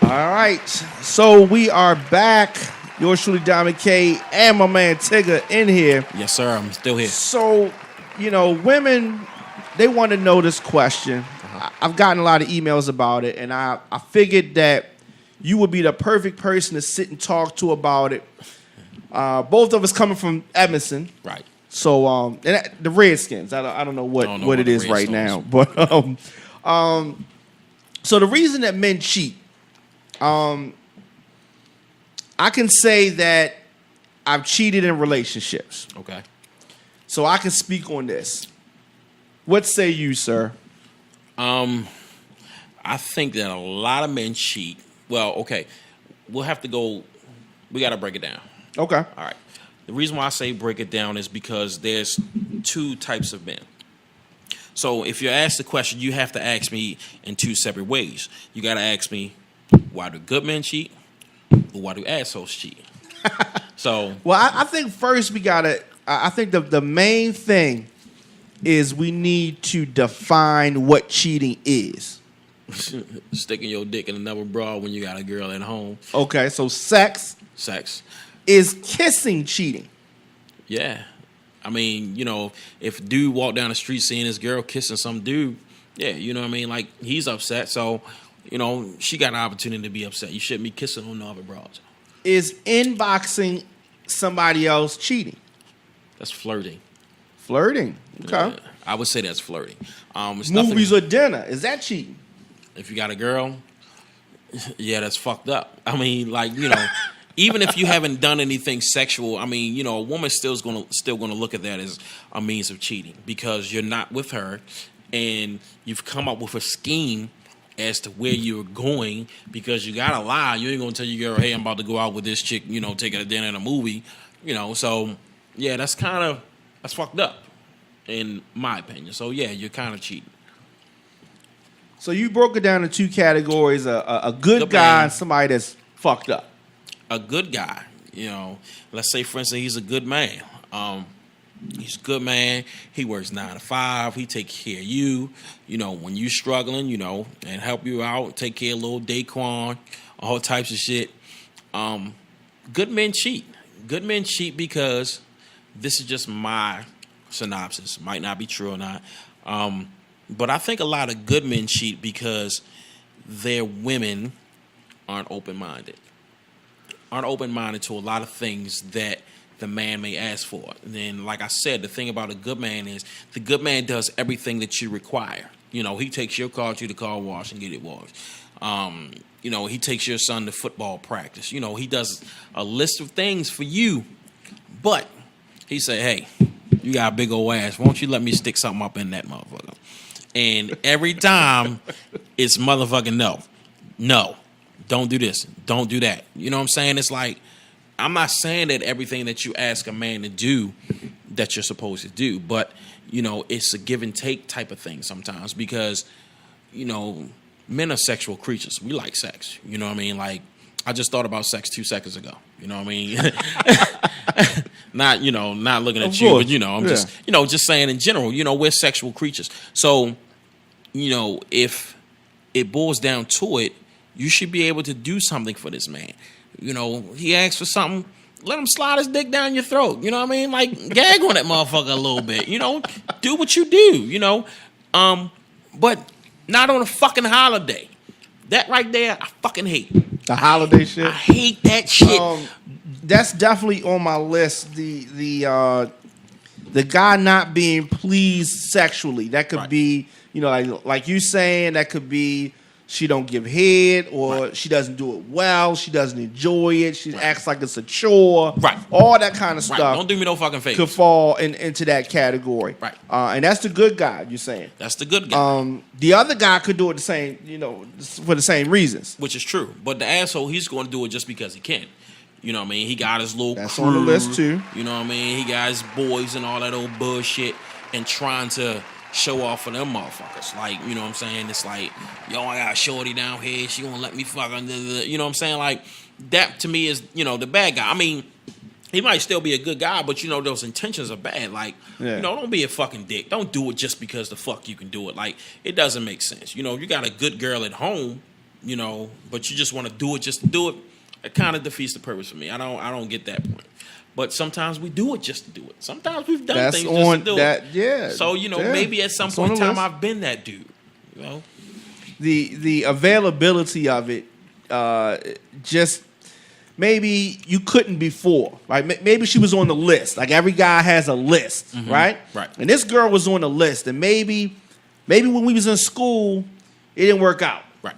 All right, so we are back. Yours truly, Diamond K, and my man Tigger in here. Yes, sir. I'm still here. So, women, they want to know this question. I've gotten a lot of emails about it, and I figured that you would be the perfect person to sit and talk to about it. Both of us coming from Edmondson. Right. So, and the Redskins, I don't know what it is right now. But, so the reason that men cheat, I can say that I've cheated in relationships. Okay. So I can speak on this. What say you, sir? I think that a lot of men cheat. Well, okay. We'll have to go. We got to break it down. Okay. All right. The reason why I say break it down is because there's two types of men. So if you're asked the question, you have to ask me in two separate ways. You got to ask me, why do good men cheat? Or why do assholes cheat? So, well, I think first we got to, I think the main thing is we need to define what cheating is. Sticking your dick in another bra when you got a girl at home. Okay, so sex. Is kissing cheating? Yeah. I mean, if a dude walk down the street seeing his girl kissing some dude, yeah, you know what I mean? Like, he's upset, so, she got an opportunity to be upset. You shouldn't be kissing on the other bras. Is inboxing somebody else cheating? That's flirting. Flirting? Okay. Yeah, I would say that's flirting. Movies or dinner, is that cheating? If you got a girl, yeah, that's fucked up. I mean, like, even if you haven't done anything sexual, I mean, a woman's still gonna look at that as a means of cheating because you're not with her, and you've come up with a scheme as to where you're going because you gotta lie. You ain't gonna tell your girl, hey, I'm about to go out with this chick, taking a dinner and a movie, So yeah, that's fucked up, in my opinion. So yeah, you're kind of cheating. So you broke it down into two categories: a good guy and somebody that's fucked up. A good guy, let's say, for instance, he's a good man. He's a good man. He works 9 to 5. He takes care of you, when you're struggling, and help you out, take care of little Daquan, all types of shit. Good men cheat. Good men cheat because this is just my synopsis. Might not be true or not. But I think a lot of good men cheat because their women aren't open-minded. Aren't open-minded to a lot of things that the man may ask for. And then, like I said, the thing about a good man is the good man does everything that you require. He takes your car to the car wash and get it washed. He takes your son to football practice. He does a list of things for you. But he said, hey, you got a big old ass. Won't you let me stick something up in that motherfucker? And every time it's motherfucking no. No. Don't do this. Don't do that. You know what I'm saying? It's like, I'm not saying that everything that you ask a man to do that you're supposed to do, but, it's a give and take type of thing sometimes because, men are sexual creatures. We like sex. You know what I mean? Like, I just thought about sex 2 seconds ago. You know what I mean? Not looking at you, but, I'm just saying in general, we're sexual creatures. So, if it boils down to it, you should be able to do something for this man. He asks for something, let him slide his dick down your throat. You know what I mean? Like, gag on that motherfucker a little bit. Do what you do, But not on a fucking holiday. That right there, I fucking hate. The holiday shit? I hate that shit. That's definitely on my list. The guy not being pleased sexually. That could be, like you saying, that could be she don't give head, or she doesn't do it well, she doesn't enjoy it, she acts like it's a chore. Right. All that kind of stuff. Don't do me no fucking favors. Could fall into that category. Right. And that's the good guy, you're saying. That's the good guy. The other guy could do it the same, for the same reasons. Which is true. But the asshole, he's going to do it just because he can. You know what I mean? He got his little That's crew. on the list too. You know what I mean? He got his boys and all that old bullshit and trying to show off for them motherfuckers. Like, you know what I'm saying? It's like, yo, I got a shorty down here. She gonna let me fuck her. You know what I'm saying? Like, that to me is, the bad guy. I mean, he might still be a good guy, but, those intentions are bad. Like, don't be a fucking dick. Don't do it just because the fuck you can do it. Like, it doesn't make sense. You got a good girl at home. you know, but you just want to do it just to do it, it kind of defeats the purpose for me. I don't get that point. But sometimes we do it just to do it. Sometimes we've done things just to do it. Yeah. So, you know, maybe at some point in time I've been that dude. You know? The availability of it, just maybe you couldn't before. Like maybe she was on the list. Like every guy has a list, right? Right. And this girl was on the list, and maybe when we was in school, it didn't work out. Right.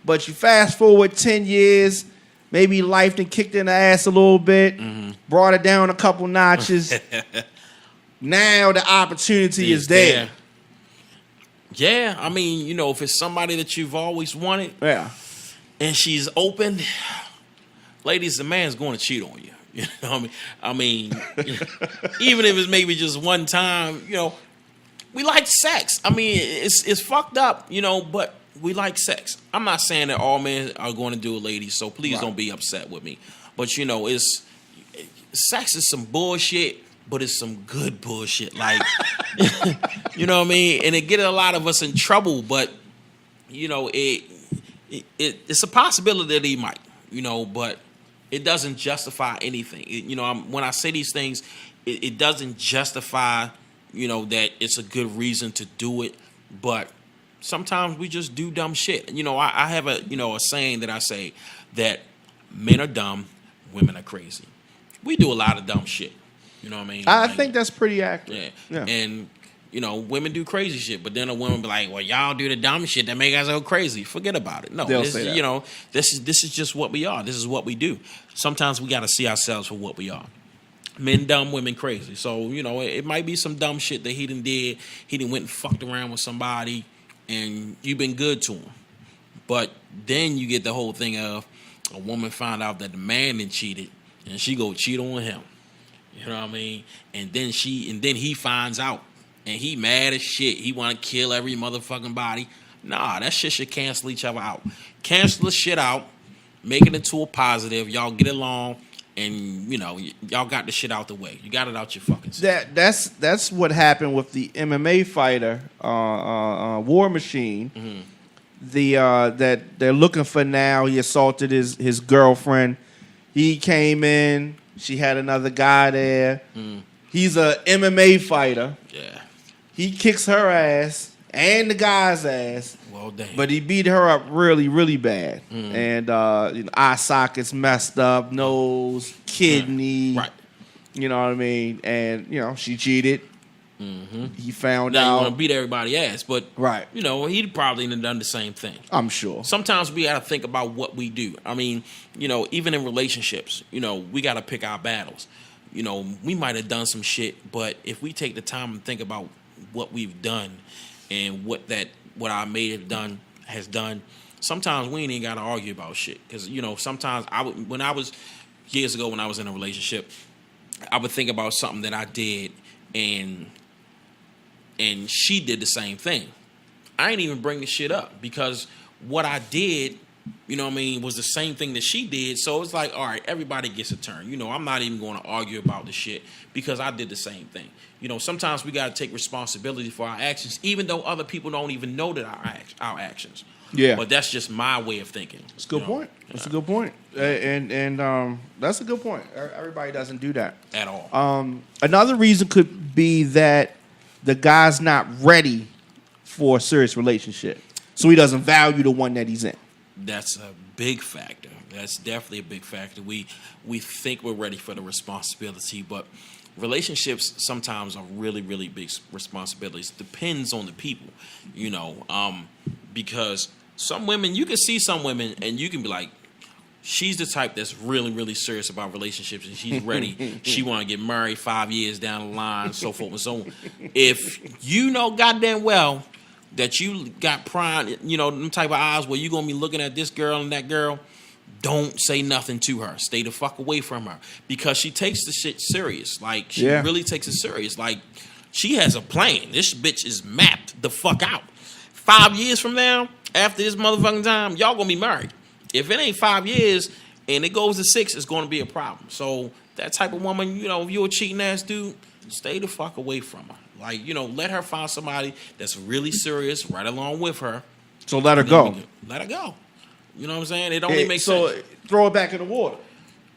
But you fast forward 10 years, maybe life done kicked in the ass a little bit, brought it down a couple notches. Now the opportunity is there. Yeah, I mean, you know, if it's somebody that you've always wanted, and she's open, ladies, the man's going to cheat on you. You know what I mean? Even if it's maybe just one time, you know, we like sex. I mean, it's fucked up, you know, but we like sex. I'm not saying that all men are going to do it, ladies, so please don't be upset with me. But, you know, sex is some bullshit, but it's some good bullshit. Like, you know what I mean? And it get a lot of us in trouble, but, you know, it's a possibility that he might, you know, but it doesn't justify anything. You know, when I say these things, it doesn't justify, you know, that it's a good reason to do it, but sometimes we just do dumb shit. You know, I have a saying that I say that men are dumb, women are crazy. We do a lot of dumb shit. You know what I mean? I think that's pretty accurate. Yeah. And, you know, women do crazy shit, but then a woman be like, well, y'all do the dumb shit that make us go crazy. Forget about it. No, They'll say that. You know, this is just what we are. This is what we do. Sometimes we got to see ourselves for what we are. Men dumb, women crazy. So, you know, it might be some dumb shit that he done did. He done went and fucked around with somebody, and you've been good to him. But then you get the whole thing of a woman find out that the man done cheated, and she go cheat on him. You know what I mean? And then he finds out, and he mad as shit. He want to kill every motherfucking body. Nah, that shit should cancel each other out. Cancel the shit out, make it into a positive. Y'all get along, and you know y'all got the shit out the way. You got it out your fucking self. That's what happened with the MMA fighter, War Machine. That they're looking for now. He assaulted his girlfriend. He came in. She had another guy there. He's a MMA fighter. Yeah. He kicks her ass and the guy's ass. Well, damn. But he beat her up really, really bad. And eye sockets messed up, nose, kidney. Right. You know what I mean? And, you know, she cheated. He found now out. You want to beat everybody ass, but right. You know, he'd probably have done the same thing. I'm sure. Sometimes we got to think about what we do. I mean, you know, even in relationships, you know, we got to pick our battles. You know, we might have done some shit, but if we take the time and think about what we've done and what our mate has done, sometimes we ain't even got to argue about shit. Because, you know, sometimes years ago when I was in a relationship, I would think about something that I did and she did the same thing. I ain't even bring the shit up because what I did, you know what I mean, was the same thing that she did. So it's like, all right, everybody gets a turn. You know, I'm not even going to argue about the shit because I did the same thing. You know, sometimes we got to take responsibility for our actions, even though other people don't even know that our actions. Yeah. But that's just my way of thinking. That's a good point. That's a good point. And that's a good point. Everybody doesn't do that. At all. Another reason could be that the guy's not ready for a serious relationship. So he doesn't value the one that he's in. That's a big factor. That's definitely a big factor. We think we're ready for the responsibility, but relationships sometimes are really, really big responsibilities. Depends on the people, you know, because some women, you can see some women and you can be like, she's the type that's really, really serious about relationships and she's ready. She want to get married 5 years down the line, so forth and so on. If you know goddamn well that you got prime, you know, them type of eyes where you're going to be looking at this girl and that girl, don't say nothing to her. Stay the fuck away from her because she takes the shit serious. Like, she really takes it serious. Like, she has a plan. This bitch is mapped the fuck out. 5 years from now, after this motherfucking time, y'all going to be married. If it ain't 5 years and it goes to 6, it's going to be a problem. So that type of woman, you know, if you're a cheating ass dude, stay the fuck away from her. Like, you know, let her find somebody that's really serious right along with her. So let her go. Let her go. You know what I'm saying? It only makes sense. So throw it back in the water.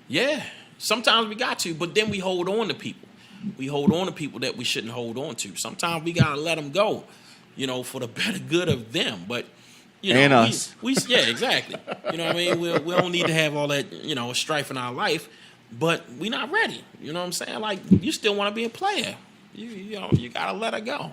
Yeah. Sometimes we got to, but then we hold on to people. We hold on to people that we shouldn't hold on to. Sometimes we got to let them go, for the better good of them. But, and us. Yeah, exactly. You know what I mean? We don't need to have all that, strife in our life, but we not ready. You know what I'm saying? Like, you still want to be a player. You got to let her go.